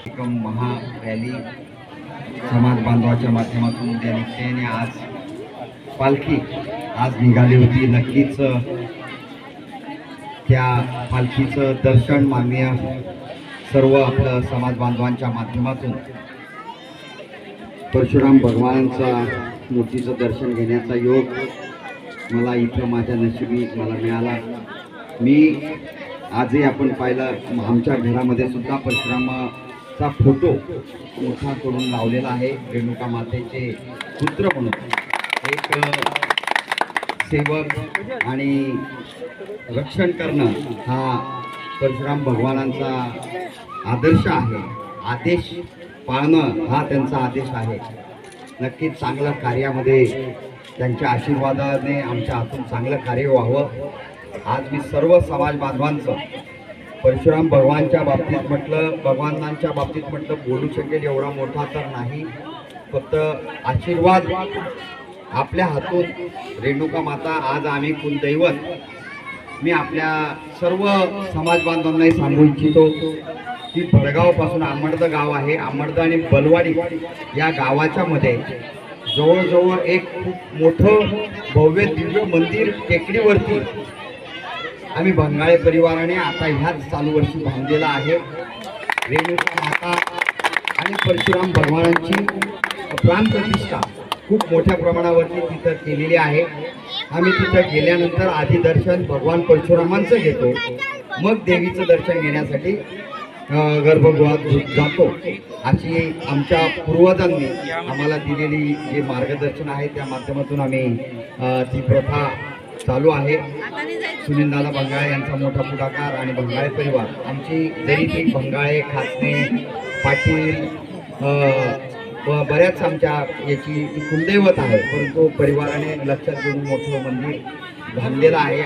एक महा रॅली समाज बांधवाच्या माध्यमातून उद्या निघते आणि आज पालखी आज निघाली होती। नक्कीच त्या पालखीचं दर्शन माननीय सर्व आपलं समाज बांधवांच्या माध्यमातून परशुराम भगवानांचा मूर्तीचं दर्शन घेण्याचा योग मला इथं माझ्या नशिबी मला मिळाला। मी आजही आपण पाहिलं आमच्या घरामध्ये सुद्धा परशुरामाचा फोटो मोठा करून लावलेला आहे। रेणुका मातेचे पुत्र म्हणून एक सेवक आणि रक्षण करणं हा परशुराम भगवानांचा आदर्श आहे। आदेश पाळणं हा त्यांचा आदेश आहे। नक्कीच चांगल्या कार्यामध्ये त्यांच्या आशीर्वादाने आमच्या हातून चांगलं कार्य व्हावं। आज मी सर्व समाज बांधवांचं परशुराम भगवानच्या बाबतीत म्हटलं, भगवानांच्या बाबतीत म्हटलं बोलू शकेल एवढा मोठा तर नाही, फक्त आशीर्वाद आपल्या हातून रेणुका माता आज आम्ही कुलदैवत मी आपल्या सर्व समाज बांधवांनाही सांगू इच्छितो की भडगावपासून आंबर्द गाव आहे, आंबर्द आणि बलवाडी या गावाच्या मध्ये जवळजवळ एक खूप मोठं भव्य दिव्य मंदिर टेकडीवरती आम्ही बंगाळे परिवाराने आता ह्याच चालू वर्षी बांधलेला आहे। रेणुका माता आणि परशुराम भगवानांची प्राणप्रतिष्ठा खूप मोठ्या प्रमाणावरती तिथं केलेली आहे। आम्ही तिथं गेल्यानंतर आधी दर्शन भगवान परशुरामांचं घेतो, मग देवीचं दर्शन घेण्यासाठी गर्भगृहात जातो। अशी आमच्या पूर्वजांनी आम्हाला दिलेली जे मार्गदर्शन आहे त्या माध्यमातून आम्ही ती प्रथा चालू आहे। सुनीलदादा बंगाळे यांचा मोठा पुढाकार आणि बंगाळे परिवार आमची जरी ती बंगाळे खासने पाटील व बऱ्याच आमच्या याची कुलदैवत आहे, परंतु परिवाराने लक्षात घेऊन मोठं मंदिर बांधलेलं आहे।